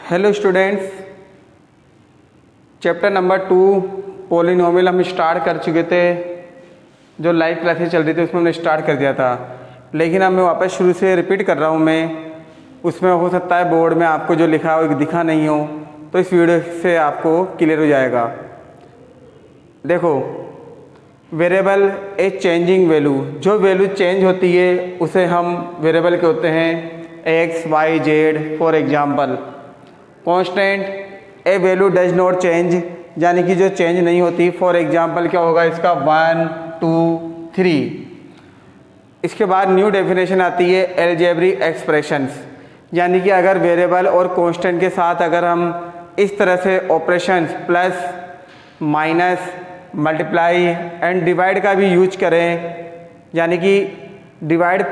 Hello students, chapter number 2 polynomial हम start कर चुके थे। जो लाइव क्लासेस चल रही थी उसमें हमने स्टार्ट कर दिया था, लेकिन अब मैं वापस शुरू से रिपीट कर रहा हूँ। मैं उसमें हो सकता है बोर्ड में आपको जो लिखा हो दिखा नहीं हो, तो इस वीडियो से आपको क्लियर हो जाएगा। देखो, वेरिएबल ए चेंजिंग वैल्यू, जो वैल्यू चेंज होती है उसे हम वेरिएबल कहते हैं x y z. For example constant a value does not change, यानी कि जो चेंज नहीं होती। फॉर एग्जांपल क्या होगा इसका 1 2 3। इसके बाद न्यू डेफिनेशन आती है अलजेब्रिक एक्सप्रेशंस, यानी कि अगर वेरिएबल और कांस्टेंट के साथ अगर हम इस तरह से operations plus minus multiply and divide का भी यूज करें, यानी कि डिवाइड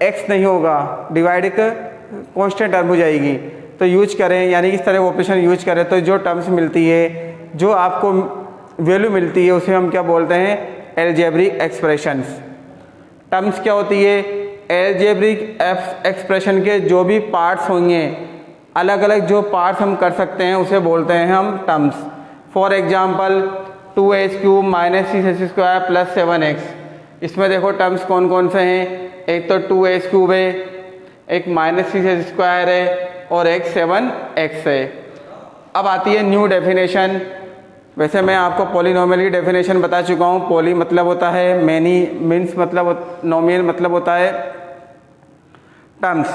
एक्स नहीं होगा, डिवाइड एक कांस्टेंट टर्म हो जाएगी, तो यूज करें, यानी कि इस तरह ऑपरेशन यूज करें तो जो टर्म्स मिलती है, जो आपको वैल्यू मिलती है उसे हम क्या बोलते हैं अलजेब्रिक एक्सप्रेशंस। टर्म्स क्या होती है? अलजेब्रिक एक्सप्रेशन के जो भी पार्ट्स होंगे, अलग अलग जो पार्ट्स हम कर सकते हैं उसे बोलते हैं हम terms. For example 2x³ - 6x² + 7x। इसमें देखो टर्म्स कौन कौन से हैं, एक तो 2x³ है, एक -6x² है और एक 7x है। अब आती है न्यू डेफिनेशन। वैसे मैं आपको पॉलिनोमियल की डेफिनेशन बता चुका हूँ। पॉली मतलब होता है मैनी, मीन्स मतलब नोमियल मतलब होता है टर्म्स।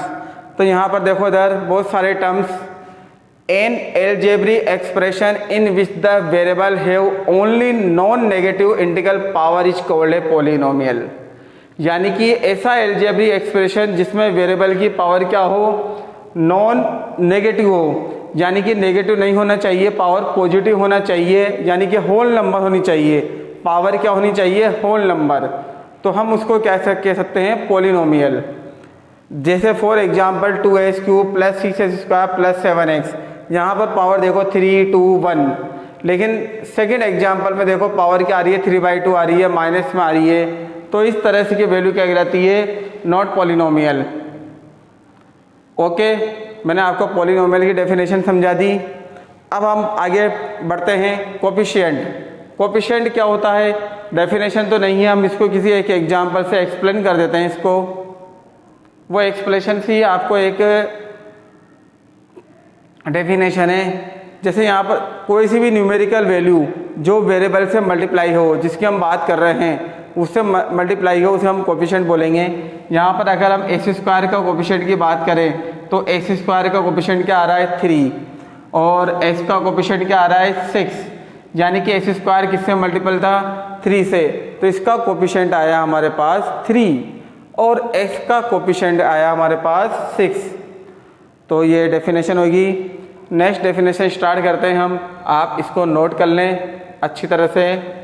तो यहाँ पर देखो इधर बहुत सारे terms. N algebraic expression in which the variable have only non negative integral power is called a polynomial, यानी कि ऐसा अलजेब्रिक एक्सप्रेशन जिसमें वेरिएबल की पावर क्या हो, नॉन नेगेटिव हो, यानी कि नेगेटिव नहीं होना चाहिए, पावर पॉजिटिव होना चाहिए, यानी कि होल नंबर होनी चाहिए। पावर क्या होनी चाहिए? Whole number. तो हम उसको कह सकते हैं पॉलिनोमियल। जैसे for example 2x³ + 6x² + 7x। यहाँ पर पावर देखो 3 2 1, लेकिन सेकेंड एग्जाम्पल में देखो पावर क्या आ रही है, 3/2 आ रही है, माइनस में आ रही है। तो इस तरह से की वैल्यू क्या कहलाती है? Not polynomial. ओके, मैंने आपको पॉलिनोमियल की डेफिनेशन समझा दी। अब हम आगे बढ़ते हैं। कोफिशिएंट। कोफिशिएंट क्या होता है? डेफिनेशन तो नहीं है, हम इसको किसी एक एग्जाम्पल से एक्सप्लेन कर देते हैं इसको। वो एक्सप्लेनेशन से आपको एक डेफिनेशन है। जैसे यहाँ पर कोई सी भी न्यूमेरिकल वैल्यू जो वेरिएबल से मल्टीप्लाई हो, जिसकी हम बात कर रहे हैं उससे मल्टीप्लाई हो, उसे हम कोफिशिएंट बोलेंगे। यहाँ पर अगर हम x² का कोफिशिएंट की बात करें तो x² का कोफिशिएंट क्या आ रहा है 3, और x का कोफिशिएंट क्या आ रहा है 6, यानी कि x² किससे मल्टीपल था? 3 से। तो इसका कोफिशिएंट आया हमारे पास 3 और x का कोफिशिएंट आया हमारे पास 6। तो ये डेफिनेशन होगी। नेक्स्ट डेफिनेशन स्टार्ट करते हैं हम। आप इसको नोट कर लें अच्छी तरह से।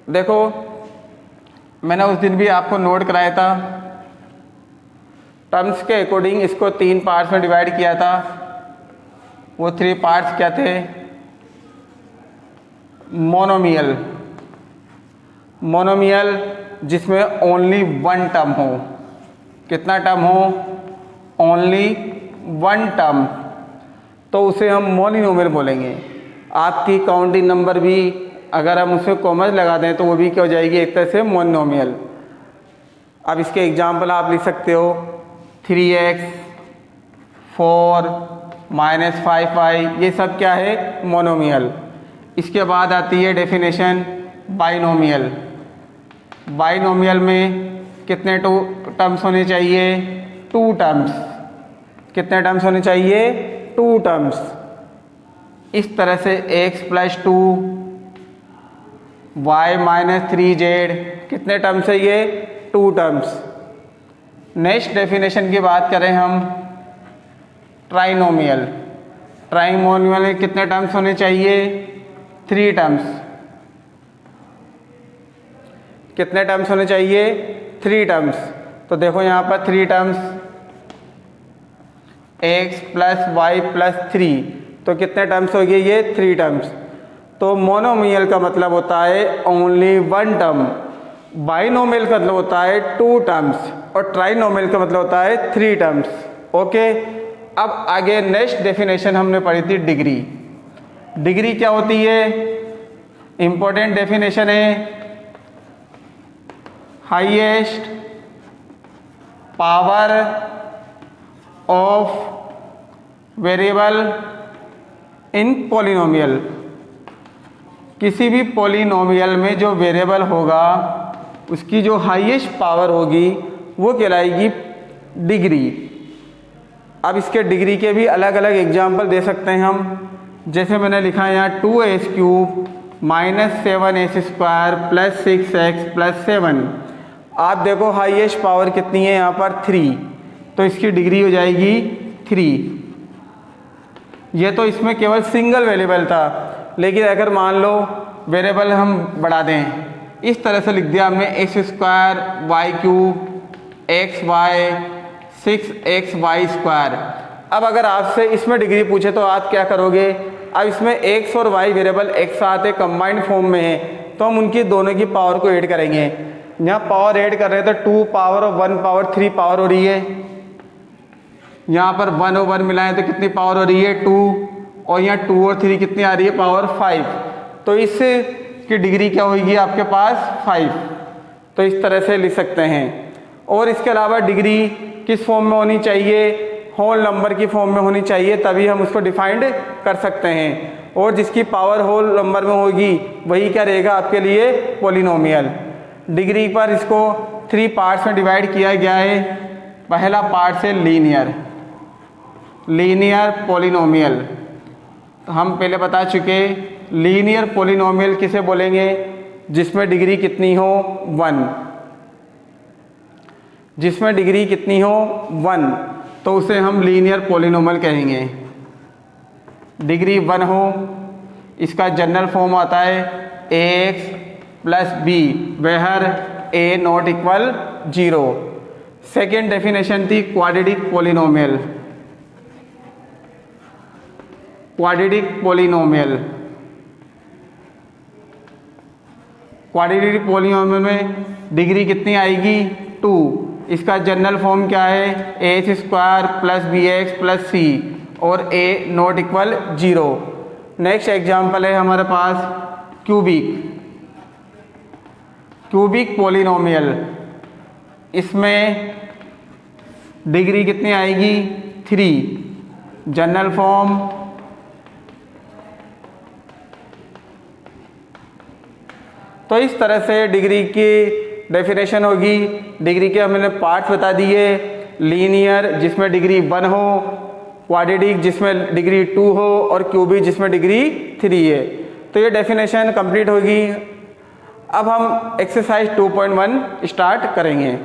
देखो, मैंने उस दिन भी आपको नोट कराया था। टर्म्स के अकॉर्डिंग इसको 3 पार्ट्स में डिवाइड किया था। वो 3 पार्ट्स क्या थे? मोनोमियल, मोनोमियल जिसमें ओनली 1 टर्म हो। कितना टर्म हो? ओनली 1 टर्म, तो उसे हम मोनोमियल बोलेंगे। आपकी काउंटिंग नंबर भी अगर हम उसमें कॉमन लगा दें तो वो भी क्या हो जाएगी? एक तरह से मोनोमियल। अब इसके एग्जाम्पल आप लिख सकते हो 3x 4 -5y, ये सब क्या है? मोनोमियल। इसके बाद आती है डेफिनेशन बाइनोमियल। बाइनोमियल में कितने टर्म्स होने चाहिए? 2 टर्म्स। कितने टर्म्स होने चाहिए? 2 टर्म्स। इस तरह से x + 2 y - 3z, कितने टर्म्स है ये? 2 टर्म्स। नेक्स्ट डेफिनेशन की बात करें हम ट्राइनोमियल। ट्राइनोमियल में कितने टर्म्स होने चाहिए? 3 टर्म्स। कितने टर्म्स होने चाहिए? 3 टर्म्स। तो देखो यहाँ पर 3 टर्म्स, x + y + 3। तो कितने टर्म्स हो गए ये 3 टर्म्स। तो मोनोमियल का मतलब होता है ओनली 1 टर्म, बाइनोमियल का मतलब होता है 2 टर्म्स और ट्राइनोमियल का मतलब होता है 3 टर्म्स। ओके, अब आगे नेक्स्ट डेफिनेशन हमने पढ़ी थी डिग्री। डिग्री क्या होती है? इंपॉर्टेंट डेफिनेशन है, highest power of variable in polynomial. किसी भी पॉलिनोमियल में जो वेरिएबल होगा उसकी जो हाईएस्ट पावर होगी वो कहलाएगी डिग्री। अब इसके डिग्री के भी अलग अलग एग्जाम्पल दे सकते हैं हम, जैसे मैंने लिखा है यहाँ 2x³ -7x² + 6x + 7। आप देखो हाईएस्ट पावर कितनी है यहाँ पर 3, तो इसकी डिग्री हो जाएगी 3। ये तो इसमें केवल सिंगल वेरिएबल था, लेकिन अगर मान लो वेरिएबल हम बढ़ा दें, इस तरह से लिख दिया हमने x² y³ xy 6xy²। अब अगर आपसे इसमें डिग्री पूछे तो आप क्या करोगे? अब इसमें x और y वेरिएबल एक साथ है, कंबाइंड फॉर्म में है, तो हम उनकी दोनों की पावर को ऐड करेंगे। यहाँ पावर ऐड कर रहे हैं तो 2 पावर और 1 पावर 3 पावर हो रही है। यहाँ पर 1 और 1 मिलाएं तो कितनी पावर हो रही है 2, और यहाँ 2 और 3 कितनी आ रही है पावर 5। तो इसकी डिग्री क्या होगी आपके पास 5। तो इस तरह से लिख सकते हैं। और इसके अलावा डिग्री किस फॉर्म में होनी चाहिए? होल नंबर की फॉर्म में होनी चाहिए, तभी हम उसको डिफाइंड कर सकते हैं। और जिसकी पावर होल नंबर में होगी वही क्या रहेगा आपके लिए पॉलिनोमियल। डिग्री पर इसको 3 पार्ट्स में डिवाइड किया गया है। पहला पार्ट है लीनियर पॉलिनोमियल। तो हम पहले बता चुके लीनियर पॉलिनोमियल किसे बोलेंगे? जिसमें डिग्री कितनी हो 1, जिसमें डिग्री कितनी हो 1, तो उसे हम लीनियर पॉलिनोमियल कहेंगे। डिग्री 1 हो, इसका जनरल फॉर्म आता है ax + b where a ≠ 0। Second definition थी क्वाड्रेटिक पॉलिनोमियल। क्वाड्रेटिक पॉलिनोमियल में डिग्री कितनी आएगी 2। इसका जनरल फॉर्म क्या है ax² + bx + c और a ≠ 0। नेक्स्ट एग्जाम्पल है हमारे पास क्यूबिक पॉलिनोमियल। इसमें डिग्री कितनी आएगी 3। जनरल फॉर्म तो इस तरह से डिग्री की डेफिनेशन होगी। डिग्री के हमने पार्ट्स बता दिए, लीनियर जिसमें डिग्री 1 हो, क्वाड्रेटिक जिसमें डिग्री 2 हो और क्यूबिक जिसमें डिग्री 3 है। तो ये डेफिनेशन कंप्लीट होगी। अब हम एक्सरसाइज 2.1 स्टार्ट करेंगे।